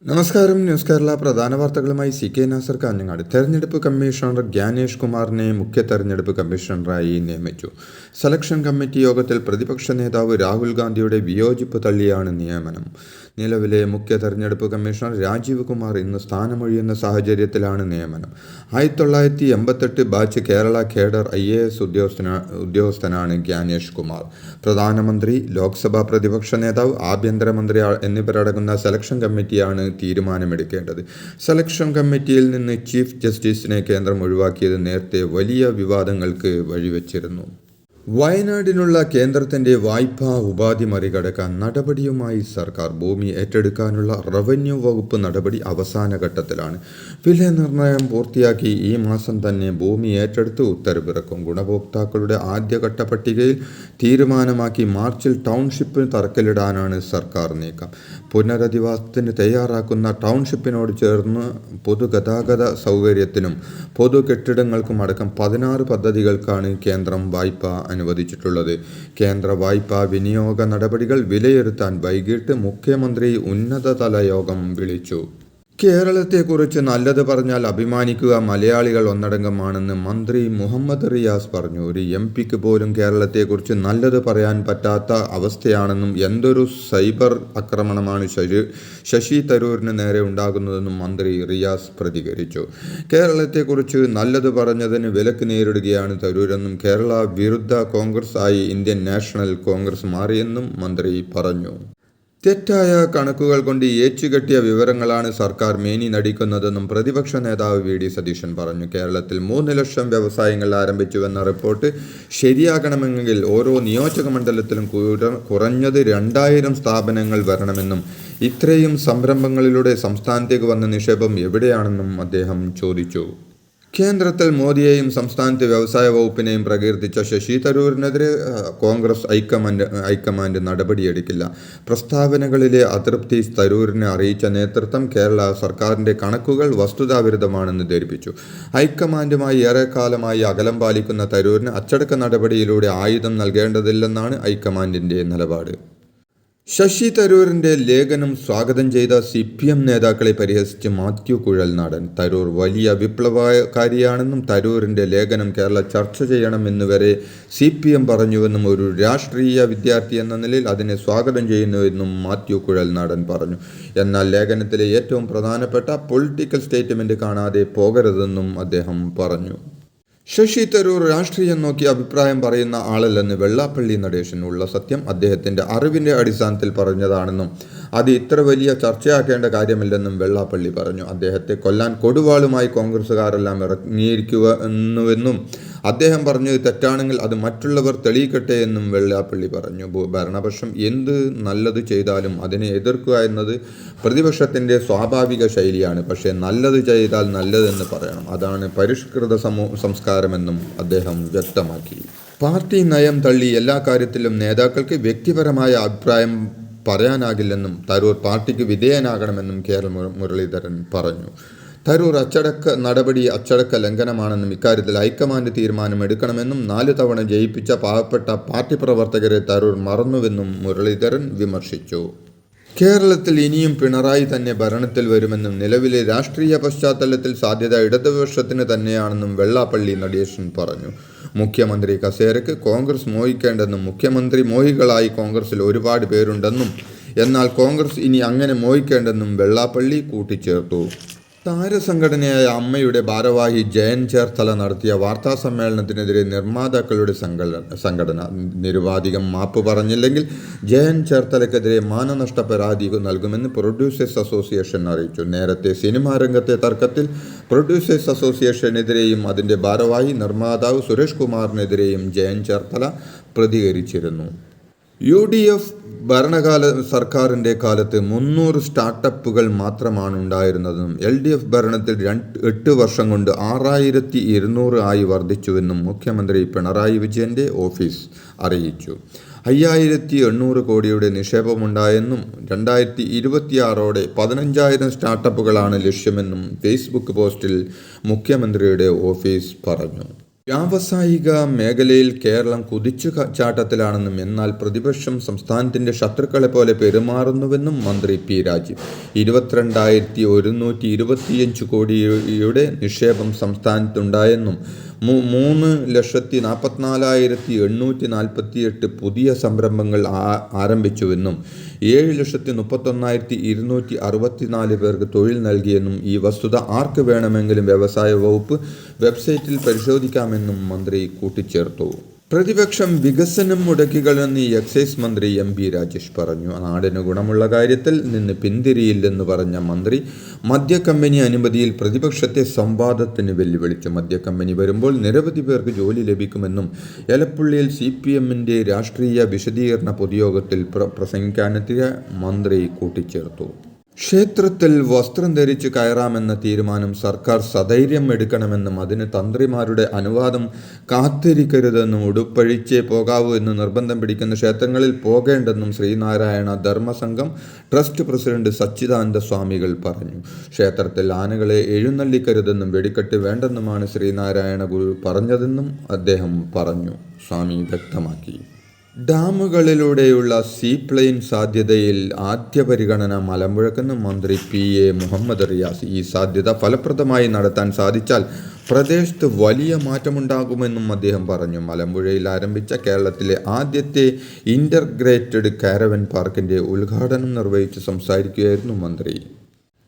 നമസ്കാരം. ന്യൂസ് കേരള പ്രധാന വാർത്തകളുമായി CK നാസർ കാഞ്ഞങ്ങാട്. തെരഞ്ഞെടുപ്പ് കമ്മീഷണർ ജ്ഞാനേഷ് കുമാറിനെ മുഖ്യ തെരഞ്ഞെടുപ്പ് കമ്മീഷണറായി നിയമിച്ചു. സെലക്ഷൻ കമ്മിറ്റി യോഗത്തിൽ പ്രതിപക്ഷ നേതാവ് രാഹുൽ ഗാന്ധിയുടെ വിയോജിപ്പ് തള്ളിയാണ് നിയമനം. നിലവിലെ മുഖ്യ തെരഞ്ഞെടുപ്പ് കമ്മീഷണർ രാജീവ് കുമാർ ഇന്ന് സ്ഥാനമൊഴിയുന്ന സാഹചര്യത്തിലാണ് നിയമനം. 1988 ബാച്ച് കേരള കേഡർ IAS ഉദ്യോഗസ്ഥനാണ് ജ്ഞാനേഷ് കുമാർ. പ്രധാനമന്ത്രി, ലോക്സഭാ പ്രതിപക്ഷ നേതാവ്, ആഭ്യന്തരമന്ത്രി എന്നിവരടങ്ങുന്ന സെലക്ഷൻ കമ്മിറ്റിയാണ് തീരുമാനമെടുക്കേണ്ടത്. സെലക്ഷൻ കമ്മിറ്റിയിൽ നിന്ന് ചീഫ് ജസ്റ്റിസിനെ കേന്ദ്രം ഒഴിവാക്കിയത് നേരത്തെ വലിയ വിവാദങ്ങൾക്ക് വഴിവെച്ചിരുന്നു. വയനാടിനുള്ള കേന്ദ്രത്തിന്റെ വായ്പാ ഉപാധി മറികടക്കാൻ നടപടിയുമായി സർക്കാർ. ഭൂമി ഏറ്റെടുക്കാനുള്ള റവന്യൂ വകുപ്പ് നടപടി അവസാന ഘട്ടത്തിലാണ്. വില നിർണ്ണയം പൂർത്തിയാക്കി ഈ മാസം തന്നെ ഭൂമി ഏറ്റെടുത്ത് ഉത്തരവിറക്കും. ഗുണഭോക്താക്കളുടെ ആദ്യഘട്ട പട്ടികയിൽ തീരുമാനമാക്കി മാർച്ചിൽ ടൗൺഷിപ്പിന് തറക്കല്ലിടാനാണ് സർക്കാർ നീക്കം. പുനരധിവാസത്തിന് തയ്യാറാക്കുന്ന ടൗൺഷിപ്പിനോട് ചേർന്ന് പൊതുഗതാഗത സൗകര്യത്തിനും പൊതു കെട്ടിടങ്ങൾക്കും അടക്കം 16 പദ്ധതികൾക്കാണ് കേന്ദ്രം വായ്പ അനുവദിച്ചിട്ടുള്ളത്. കേന്ദ്ര വായ്പാ വിനിയോഗ നടപടികൾ വിലയിരുത്താൻ വൈകിട്ട് മുഖ്യമന്ത്രി ഉന്നതതല യോഗം വിളിച്ചു. കേരളത്തെക്കുറിച്ച് നല്ലത് പറഞ്ഞാൽ അഭിമാനിക്കുക മലയാളികൾ ഒന്നടങ്കമാണെന്ന് മന്ത്രി മുഹമ്മദ് റിയാസ് പറഞ്ഞു. ഒരു MP പോലും കേരളത്തെക്കുറിച്ച് നല്ലത് പറയാൻ പറ്റാത്ത അവസ്ഥയാണെന്നും എന്തൊരു സൈബർ ആക്രമണമാണ് ശശി തരൂരിന് നേരെ ഉണ്ടാകുന്നതെന്നും മന്ത്രി റിയാസ് പ്രതികരിച്ചു. കേരളത്തെക്കുറിച്ച് നല്ലത് പറഞ്ഞതിന് വിലക്ക് നേരിടുകയാണ് തരൂരെന്നും കേരള വിരുദ്ധ കോൺഗ്രസ് ആയി ഇന്ത്യൻ നാഷണൽ കോൺഗ്രസ് മാറിയെന്നും മന്ത്രി പറഞ്ഞു. തെറ്റായ കണക്കുകൾ കൊണ്ട് ഏച്ചുകെട്ടിയ വിവരങ്ങളാണ് സർക്കാർ മേനി നടിക്കുന്നതെന്നും പ്രതിപക്ഷ നേതാവ് VD സതീശൻ പറഞ്ഞു. കേരളത്തിൽ 3 ലക്ഷം വ്യവസായങ്ങൾ ആരംഭിച്ചുവെന്ന റിപ്പോർട്ട് ശരിയാകണമെങ്കിൽ ഓരോ നിയോജക മണ്ഡലത്തിലും കുറഞ്ഞത് 2000 സ്ഥാപനങ്ങൾ വരണമെന്നും ഇത്രയും സംരംഭങ്ങളിലൂടെ സംസ്ഥാനത്തേക്ക് വന്ന നിക്ഷേപം എവിടെയാണെന്നും അദ്ദേഹം ചോദിച്ചു. കേന്ദ്രത്തിൽ മോദിയെയും സംസ്ഥാനത്തെ വ്യവസായ വകുപ്പിനെയും പ്രകീർത്തിച്ച ശശി തരൂരിനെതിരെ കോൺഗ്രസ് ഹൈക്കമാൻഡ് നടപടിയെടുക്കില്ല. പ്രസ്താവനകളിലെ അതൃപ്തി തരൂരിനെ അറിയിച്ച നേതൃത്വം കേരള സർക്കാരിൻ്റെ കണക്കുകൾ വസ്തുതാവിരുദ്ധമാണെന്ന് ധരിപ്പിച്ചു. ഹൈക്കമാൻഡുമായി ഏറെക്കാലമായി അകലം പാലിക്കുന്ന തരൂരിന് അച്ചടക്ക നടപടിയിലൂടെ ആയുധം നൽകേണ്ടതില്ലെന്നാണ് ഹൈക്കമാൻഡിൻ്റെ നിലപാട്. ശശി തരൂരിൻ്റെ ലേഖനം സ്വാഗതം ചെയ്ത CPM നേതാക്കളെ പരിഹസിച്ച് മാത്യു കുഴൽനാടൻ. തരൂർ വലിയ വിപ്ലവകാരിയാണെന്നും തരൂരിൻ്റെ ലേഖനം കേരളം ചർച്ച ചെയ്യണമെന്നുവരെ CPM പറഞ്ഞുവെന്നും ഒരു രാഷ്ട്രീയ വിദ്യാർത്ഥി എന്ന നിലയിൽ അതിനെ സ്വാഗതം ചെയ്യുന്നുവെന്നും മാത്യു കുഴൽനാടൻ പറഞ്ഞു. എന്നാൽ ലേഖനത്തിലെ ഏറ്റവും പ്രധാനപ്പെട്ട പൊളിറ്റിക്കൽ സ്റ്റേറ്റ്മെൻറ്റ് കാണാതെ പോകരുതെന്നും അദ്ദേഹം പറഞ്ഞു. ശശി തരൂർ രാഷ്ട്രീയം നോക്കി അഭിപ്രായം പറയുന്ന ആളല്ലെന്ന് വെള്ളാപ്പള്ളി നടേശൻ. ഉള്ള സത്യം അദ്ദേഹത്തിൻ്റെ അറിവിൻ്റെ അടിസ്ഥാനത്തിൽ പറഞ്ഞതാണെന്നും അത് ഇത്ര വലിയ ചർച്ചയാക്കേണ്ട കാര്യമില്ലെന്നും വെള്ളാപ്പള്ളി പറഞ്ഞു. അദ്ദേഹത്തെ കൊല്ലാൻ കൊടുവാളുമായി കോൺഗ്രസ്സുകാരെല്ലാം ഇറങ്ങിയിരിക്കുന്നുവെന്നും അദ്ദേഹം പറഞ്ഞത് തെറ്റാണെങ്കിൽ അത് മറ്റുള്ളവർ തെളിയിക്കട്ടെ എന്നും വെള്ളാപ്പള്ളി പറഞ്ഞു. ഭരണപക്ഷം എന്ത് നല്ലത് ചെയ്താലും അതിനെ എതിർക്കുക എന്നത് പ്രതിപക്ഷത്തിൻ്റെ സ്വാഭാവിക ശൈലിയാണ്. പക്ഷേ നല്ലത് ചെയ്താൽ നല്ലതെന്ന് പറയണം. അതാണ് പരിഷ്കൃത സംസ്കാരമെന്നും അദ്ദേഹം വ്യക്തമാക്കി. പാർട്ടി നയം തള്ളി എല്ലാ കാര്യത്തിലും നേതാക്കൾക്ക് വ്യക്തിപരമായ അഭിപ്രായം പറയാനാകില്ലെന്നും തരൂർ പാർട്ടിക്ക് വിധേയനാകണമെന്നും KR മുരളീധരൻ പറഞ്ഞു. തരൂർ അച്ചടക്ക ലംഘനമാണെന്നും ഇക്കാര്യത്തിൽ ഹൈക്കമാൻഡ് തീരുമാനമെടുക്കണമെന്നും 4 തവണ ജയിപ്പിച്ച പാവപ്പെട്ട പാർട്ടി പ്രവർത്തകരെ തരൂർ മറന്നുവെന്നും മുരളീധരൻ വിമർശിച്ചു. കേരളത്തിൽ ഇനിയും പിണറായി തന്നെ ഭരണത്തിൽ വരുമെന്നും നിലവിലെ രാഷ്ട്രീയ പശ്ചാത്തലത്തിൽ സാധ്യത ഇടതുപക്ഷത്തിന് തന്നെയാണെന്നും വെള്ളാപ്പള്ളി നടേശൻ പറഞ്ഞു. മുഖ്യമന്ത്രി കസേരയ്ക്ക് കോൺഗ്രസ് മോഹിക്കേണ്ടെന്നും മുഖ്യമന്ത്രി മോഹികളായി കോൺഗ്രസിൽ ഒരുപാട് പേരുണ്ടെന്നും എന്നാൽ കോൺഗ്രസ് ഇനി അങ്ങനെ മോഹിക്കേണ്ടെന്നും വെള്ളാപ്പള്ളി കൂട്ടിച്ചേർത്തു. താരസംഘടനയായ അമ്മയുടെ ഭാരവാഹി ജയൻ ചേർത്തല നടത്തിയ വാർത്താസമ്മേളനത്തിനെതിരെ നിർമ്മാതാക്കളുടെ സംഘടന നിരുപാധികം മാപ്പ് പറഞ്ഞില്ലെങ്കിൽ ജയൻ ചേർത്തലയ്ക്കെതിരെ മാനനഷ്ട പരാതി നൽകുമെന്ന് പ്രൊഡ്യൂസേഴ്സ് അസോസിയേഷൻ അറിയിച്ചു. നേരത്തെ സിനിമാ രംഗത്തെ തർക്കത്തിൽ പ്രൊഡ്യൂസേഴ്സ് അസോസിയേഷനെതിരെയും അതിൻ്റെ ഭാരവാഹി നിർമ്മാതാവ് സുരേഷ് കുമാറിനെതിരെയും ജയൻ ചേർത്തല പ്രതികരിച്ചിരുന്നു. UDF സർക്കാരിൻ്റെ കാലത്ത് 300 സ്റ്റാർട്ടപ്പുകൾ മാത്രമാണ് ഉണ്ടായിരുന്നതെന്നും LDF ഭരണത്തിൽ 8 വർഷം കൊണ്ട് 6200 ആയി വർദ്ധിച്ചുവെന്നും മുഖ്യമന്ത്രി പിണറായി വിജയൻ്റെ ഓഫീസ് അറിയിച്ചു. 5800 കോടിയുടെ നിക്ഷേപമുണ്ടായെന്നും 2026ഓടെ 15000 സ്റ്റാർട്ടപ്പുകളാണ് ലക്ഷ്യമെന്നും ഫേസ്ബുക്ക് പോസ്റ്റിൽ മുഖ്യമന്ത്രിയുടെ ഓഫീസ് പറഞ്ഞു. വ്യാവസായിക മേഖലയിൽ കേരളം കുതിച്ചു ചാട്ടത്തിലാണെന്നും എന്നാൽ പ്രതിപക്ഷം സംസ്ഥാനത്തിൻ്റെ ശത്രുക്കളെ പോലെ പെരുമാറുന്നുവെന്നും മന്ത്രി പി രാജീവ്. 22,125 കോടിയുടെ നിക്ഷേപം സംസ്ഥാനത്തുണ്ടായെന്നും 3,44,848 പുതിയ സംരംഭങ്ങൾ ആരംഭിച്ചുവെന്നും 7,31,264 പേർക്ക് തൊഴിൽ നൽകിയെന്നും ഈ വസ്തുത ആർക്ക് വേണമെങ്കിലും വ്യവസായ വകുപ്പ് വെബ്സൈറ്റിൽ പരിശോധിക്കാമെന്നും മന്ത്രി കൂട്ടിച്ചേർത്തു. പ്രതിപക്ഷം വികസനം മുടക്കികളെന്ന് എക്സൈസ് മന്ത്രി MP രാജേഷ് പറഞ്ഞു. നാടിന് ഗുണമുള്ള കാര്യത്തിൽ നിന്ന് പിന്തിരിയില്ലെന്ന് പറഞ്ഞ മന്ത്രി മദ്യക്കമ്പനി അനുമതിയിൽ പ്രതിപക്ഷത്തെ സംവാദത്തിന് വെല്ലുവിളിച്ചു. മദ്യക്കമ്പനി വരുമ്പോൾ നിരവധി പേർക്ക് ജോലി ലഭിക്കുമെന്നും എലപ്പുള്ളിയിൽ CPMന്റെ രാഷ്ട്രീയ വിശദീകരണ പൊതുയോഗത്തിൽ പ്രസംഗിക്കാനെത്തിയ മന്ത്രി കൂട്ടിച്ചേർത്തു. ക്ഷേത്രത്തിൽ വസ്ത്രം ധരിച്ച് കയറാമെന്ന തീരുമാനം സർക്കാർ സധൈര്യം എടുക്കണമെന്നും അതിന് തന്ത്രിമാരുടെ അനുവാദം കാത്തിരിക്കരുതെന്നും ഉടുപ്പഴിച്ചേ പോകാവൂ എന്ന് നിർബന്ധം പിടിക്കുന്ന ക്ഷേത്രങ്ങളിൽ പോകേണ്ടെന്നും ശ്രീനാരായണ ധർമ്മസംഘം ട്രസ്റ്റ് പ്രസിഡന്റ് സച്ചിദാനന്ദ സ്വാമികൾ പറഞ്ഞു. ക്ഷേത്രത്തിൽ ആനകളെ എഴുന്നള്ളിക്കരുതെന്നും വെടിക്കെട്ട് വേണ്ടെന്നുമാണ് ശ്രീനാരായണ ഗുരു പറഞ്ഞതെന്നും അദ്ദേഹം പറഞ്ഞു. സ്വാമി വ്യക്തമാക്കി. ഡാമുകളിലൂടെയുള്ള സീപ്ലെയിൻ സാധ്യതയിൽ ആദ്യ പരിഗണന മലമ്പുഴക്കെന്ന് മന്ത്രി PA മുഹമ്മദ് റിയാസ്. ഈ സാധ്യത ഫലപ്രദമായി നടത്താൻ സാധിച്ചാൽ പ്രദേശത്ത് വലിയ മാറ്റമുണ്ടാകുമെന്നും അദ്ദേഹം പറഞ്ഞു. മലമ്പുഴയിൽ ആരംഭിച്ച കേരളത്തിലെ ആദ്യത്തെ ഇൻ്റർഗ്രേറ്റഡ് കാരവൻ പാർക്കിൻ്റെ ഉദ്ഘാടനം നിർവഹിച്ച് സംസാരിക്കുകയായിരുന്നു മന്ത്രി.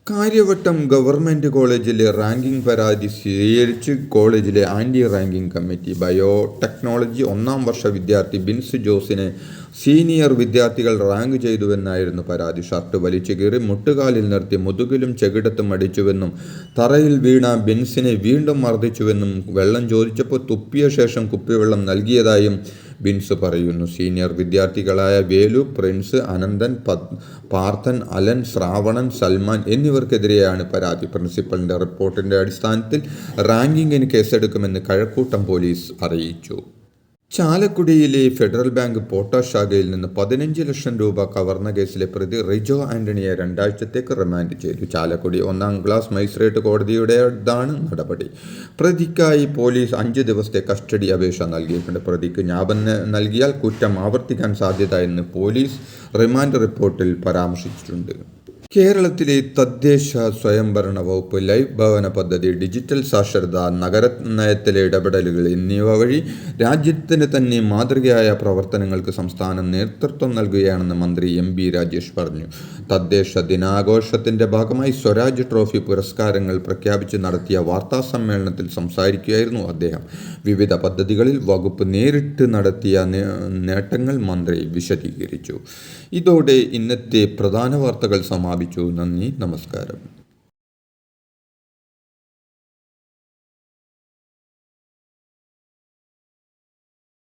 കാര്യവട്ടം ഗവൺമെൻറ് കോളേജിലെ റാങ്കിംഗ് പരാതി സ്വീകരിച്ച് കോളേജിലെ ആൻറ്റി റാങ്കിംഗ് കമ്മിറ്റി. ബയോടെക്നോളജി 1-ാം വർഷ വിദ്യാർത്ഥി ബിൻസ് ജോസിനെ സീനിയർ വിദ്യാർത്ഥികൾ റാങ്ക് ചെയ്തുവെന്നായിരുന്നു പരാതി. ഷർട്ട് വലിച്ചു കീറി മുട്ടുകാലിൽ നിർത്തി മുതുകിലും ചെകിടത്തും അടിച്ചുവെന്നും തറയിൽ വീണ ബിൻസിനെ വീണ്ടും മർദ്ദിച്ചുവെന്നും വെള്ളം ചോദിച്ചപ്പോൾ തുപ്പിയ ശേഷം കുപ്പിവെള്ളം നൽകിയതായും ബിൻസ് പറയുന്നു. സീനിയർ വിദ്യാർത്ഥികളായ വേലു, പ്രിൻസ്, അനന്തൻ, പാർത്ഥൻ, അലൻ, ശ്രാവണൻ, സൽമാൻ എന്നിവർക്കെതിരെയാണ് പരാതി. പ്രിൻസിപ്പലിൻ്റെ റിപ്പോർട്ടിൻ്റെ അടിസ്ഥാനത്തിൽ റാങ്കിങ്ങിന് കേസെടുക്കുമെന്ന് കഴക്കൂട്ടം പോലീസ് അറിയിച്ചു. ചാലക്കുടിയിലെ ഫെഡറൽ ബാങ്ക് പോട്ടാഷ് ശാഖയിൽ നിന്ന് 15 ലക്ഷം രൂപ കവർന്ന കേസിലെ പ്രതി റിജോ ആന്റണിയെ 2 ആഴ്ചത്തേക്ക് റിമാൻഡ് ചെയ്തു. ചാലക്കുടി 1-ാം ക്ലാസ് മജിസ്ട്രേറ്റ് കോടതിയുടേതാണ് നടപടി. പ്രതിക്കായി പോലീസ് 5 ദിവസത്തെ കസ്റ്റഡി അപേക്ഷ നൽകിയിട്ടുണ്ട്. പ്രതിക്ക് ജാമ്യം നൽകിയാൽ കുറ്റം ആവർത്തിക്കാൻ സാധ്യത എന്ന് പോലീസ് റിമാൻഡ് റിപ്പോർട്ടിൽ പരാമർശിച്ചിട്ടുണ്ട്. കേരളത്തിലെ തദ്ദേശ സ്വയംഭരണ വകുപ്പ് ലൈഫ് ഭവന പദ്ധതി, ഡിജിറ്റൽ സാക്ഷരത, നഗരനയത്തിലെ ഇടപെടലുകൾ എന്നിവ വഴി രാജ്യത്തിന് തന്നെ മാതൃകയായ പ്രവർത്തനങ്ങൾക്ക് സംസ്ഥാനം നേതൃത്വം നൽകുകയാണെന്ന് മന്ത്രി MP രാജേഷ് പറഞ്ഞു. തദ്ദേശ ദിനാഘോഷത്തിൻ്റെ ഭാഗമായി സ്വരാജ് ട്രോഫി പുരസ്കാരങ്ങൾ പ്രഖ്യാപിച്ച് നടത്തിയ വാർത്താ സമ്മേളനത്തിൽ സംസാരിക്കുകയായിരുന്നു അദ്ദേഹം. വിവിധ പദ്ധതികളിൽ വകുപ്പ് നേരിട്ട് നടത്തിയ നേട്ടങ്ങൾ മന്ത്രി വിശദീകരിച്ചു. ഇതോടെ ഇന്നത്തെ പ്രധാന വാർത്തകൾ സമാപിച്ചു. നന്ദി, നമസ്കാരം.